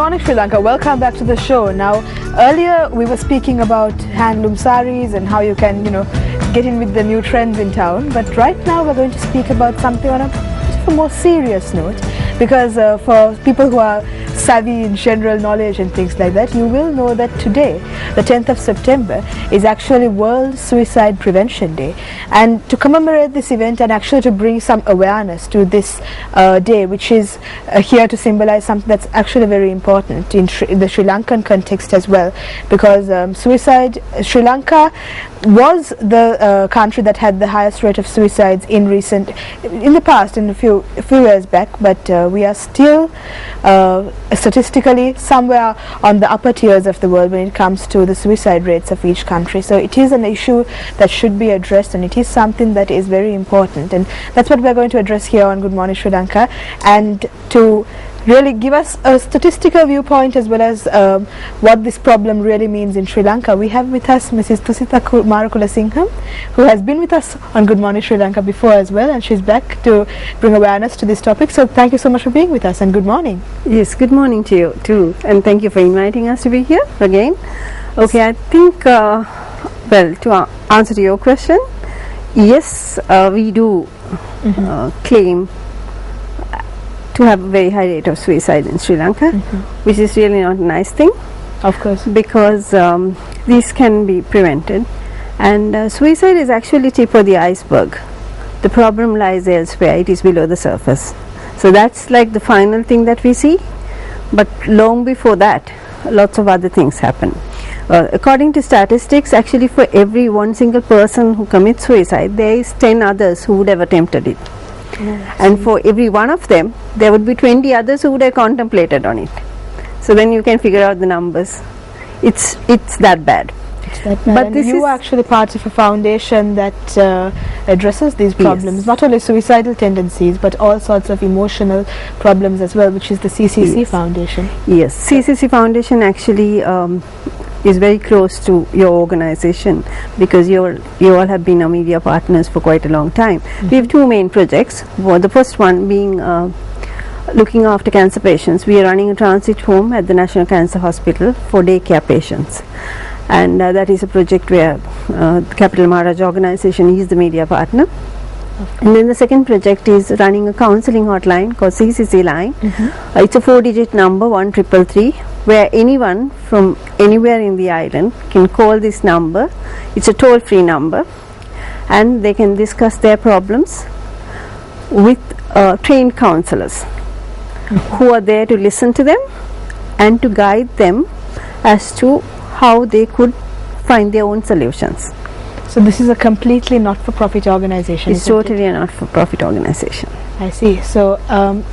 morning, Sri Lanka. Welcome back to the show. Now, earlier we were speaking about handloom saris and how you can, get in with the new trends in town. But right now we're going to speak about something on a bit of a more serious note, because for people who are savvy in general knowledge and things like that, you will know that today, the 10th of September, is actually World Suicide Prevention Day. And to commemorate this event and actually to bring some awareness to this day, which is here to symbolize something that's actually very important in the Sri Lankan context as well, because Sri Lanka was the country that had the highest rate of suicides in the past, in a few years back, but we are still statistically somewhere on the upper tiers of the world when it comes to the suicide rates of each country. So it is an issue that should be addressed, and it is something that is very important, and that's what we're going to address here on Good Morning Sri Lanka. And to really give us a statistical viewpoint as well as what this problem really means in Sri Lanka, we have with us Mrs. Tusitha Marakulasingham, who has been with us on Good Morning Sri Lanka before as well, and she's back to bring awareness to this topic. So thank you so much for being with us, and good morning. Yes, good morning to you too, and thank you for inviting us to be here again. Okay, I think, to answer to your question, yes, we do claim to have a very high rate of suicide in Sri Lanka, which is really not a nice thing. Of course. Because these can be prevented, and suicide is actually tip of the iceberg. The problem lies elsewhere, it is below the surface. So that's like the final thing that we see, but long before that, lots of other things happen. According to statistics, actually for every one single person who commits suicide, there is 10 others who would have attempted it. And for every one of them, there would be 20 others who would have contemplated on it. So then you can figure out the numbers. It's that bad. But this you are actually part of a foundation that addresses these problems, not only suicidal tendencies, but all sorts of emotional problems as well, which is the CCC Foundation. Yes, CCC Foundation actually is very close to your organization, because you all have been our media partners for quite a long time. We have two main projects. The first one being looking after cancer patients. We are running a transit home at the National Cancer Hospital for daycare patients, and that is a project where the Capital Maharaj organization is the media partner. And then the second project is running a counseling hotline called CCC line. It's a 4-digit number, 1333, where anyone from anywhere in the island can call this number. It's a toll-free number, and they can discuss their problems with trained counselors who are there to listen to them and to guide them as to how they could find their own solutions. So this is a completely not-for-profit organization. It's totally a not-for-profit organization. I see. So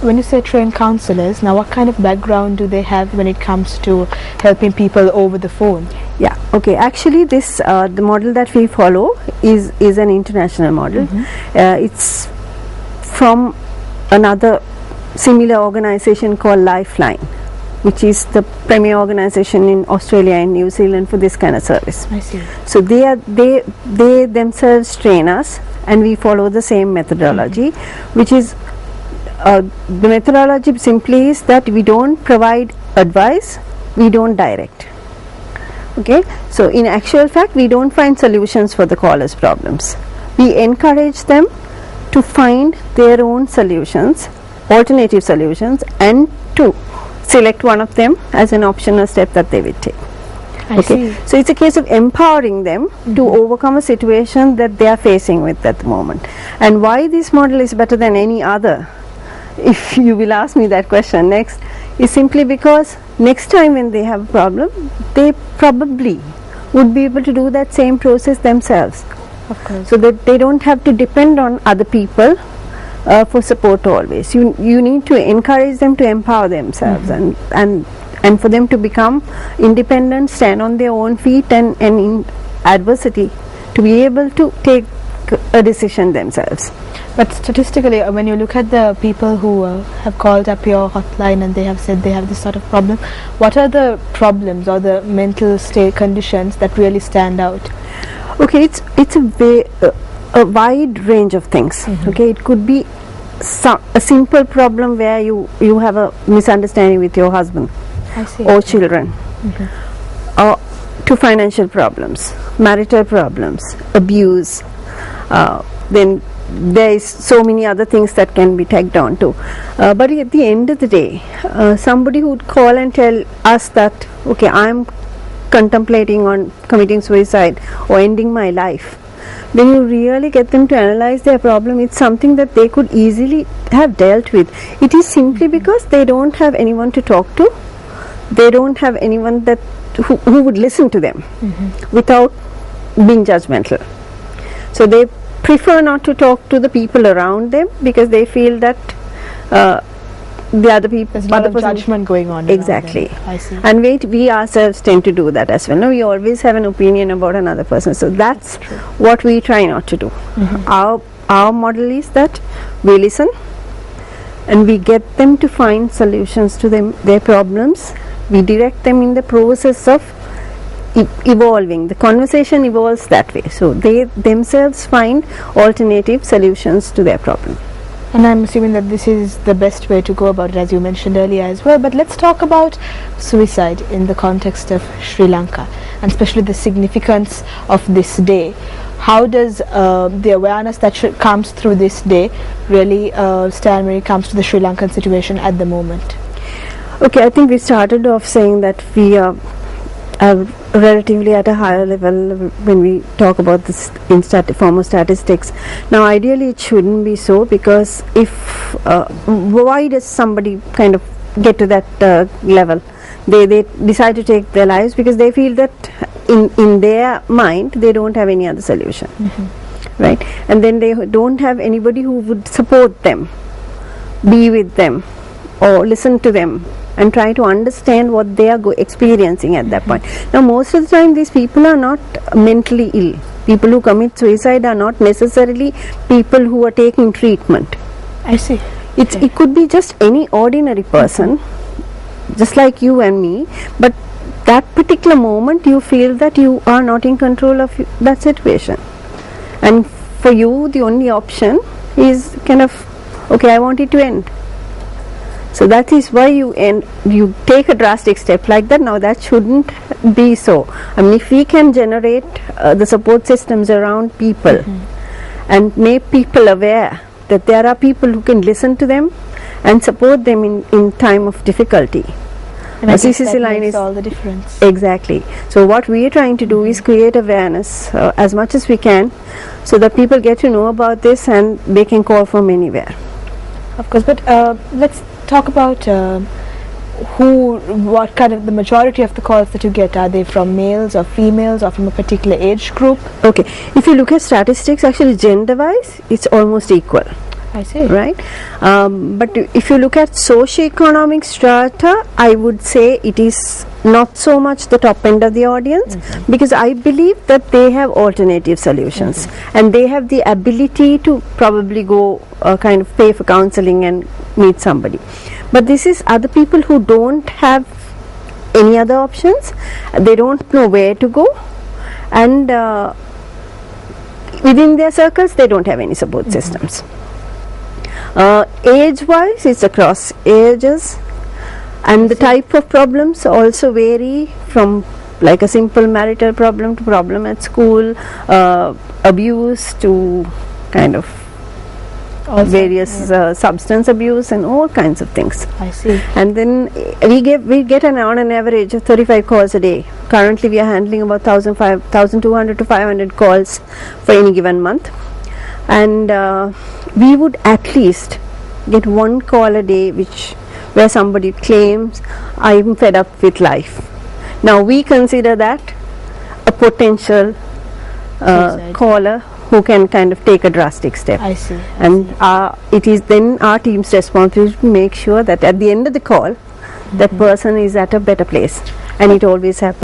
when you say trained counselors, now what kind of background do they have when it comes to helping people over the phone? Yeah, okay. Actually, this the model that we follow is an international model. It's from another similar organization called Lifeline, which is the premier organization in Australia and New Zealand for this kind of service. I see. So they themselves train us, and we follow the same methodology, which is the methodology simply is that we don't provide advice, we don't direct. Okay, so in actual fact, we don't find solutions for the callers' problems. We encourage them to find their own solutions, alternative solutions, and to select one of them as an optional step that they will take. I see. So it's a case of empowering them to overcome a situation that they are facing with at the moment. And why this model is better than any other, if you will ask me that question next, is simply because next time when they have a problem, they probably would be able to do that same process themselves. Of course. So that they don't have to depend on other people for support always. You need to encourage them to empower themselves and for them to become independent, stand on their own feet, and in adversity to be able to take a decision themselves. But statistically, when you look at the people who have called up your hotline and they have said they have this sort of problem, what are the problems or the mental state conditions that really stand out? Okay, it's a wide range of things. Okay, it could be a simple problem where you have a misunderstanding with your husband, I see. or children, or to financial problems, marital problems, abuse, then there is so many other things that can be tagged on to. But at the end of the day, somebody who would call and tell us that, okay, I am contemplating on committing suicide or ending my life, when you really get them to analyze their problem, it's something that they could easily have dealt with. It is simply because they don't have anyone to talk to. They don't have anyone that who would listen to them without being judgmental. So they prefer not to talk to the people around them because they feel that the other people, there's a lot of judgment going on. Exactly. I see. And we ourselves tend to do that as well. No, we always have an opinion about another person. So that's what we try not to do. Our model is that we listen and we get them to find solutions to their problems. We direct them in the process of evolving. The conversation evolves that way. So they themselves find alternative solutions to their problem. And I'm assuming that this is the best way to go about it, as you mentioned earlier as well. But let's talk about suicide in the context of Sri Lanka, and especially the significance of this day. How does the awareness that comes through this day really stand when it comes to the Sri Lankan situation at the moment? Okay, I think we started off saying that we are relatively at a higher level when we talk about this in form of statistics. Now ideally it shouldn't be so, because if why does somebody kind of get to that level? They decide to take their lives because they feel that in their mind they don't have any other solution, right? And then they don't have anybody who would support them, be with them, or listen to them and try to understand what they are experiencing at that point. Now most of the time these people are not mentally ill. People who commit suicide are not necessarily people who are taking treatment. I see. It could be just any ordinary person, just like you and me, but that particular moment you feel that you are not in control of that situation, and for you the only option is kind of, okay, I want it to end. So that is why you take a drastic step like that. Now that shouldn't be so. I mean, if we can generate the support systems around people and make people aware that there are people who can listen to them and support them in time of difficulty. And I guess that makes all the difference. Exactly. So what we are trying to do is create awareness as much as we can, so that people get to know about this and they can call from anywhere. Of course, but let's talk about what kind of the majority of the calls that you get. Are they from males or females or from a particular age group? Okay, if you look at statistics, actually gender wise it's almost equal. I see. Right, but if you look at socio-economic strata, I would say it is not so much the top end of the audience, because I believe that they have alternative solutions and they have the ability to probably go kind of pay for counseling and meet somebody. But this is other people who don't have any other options, they don't know where to go, and within their circles they don't have any support systems. Age wise it's across ages, and the type of problems also vary from like a simple marital problem to problem at school, abuse to kind of also various substance abuse and all kinds of things. I see. And then we get on an average of 35 calls a day. Currently we are handling about 1,200 to 500 calls for any given month, and we would at least get one call a day where somebody claims, I'm fed up with life. Now we consider that a potential caller who can kind of take a drastic step. I see. And it is then our team's responsibility to make sure that at the end of the call that person is at a better place, and it always happens.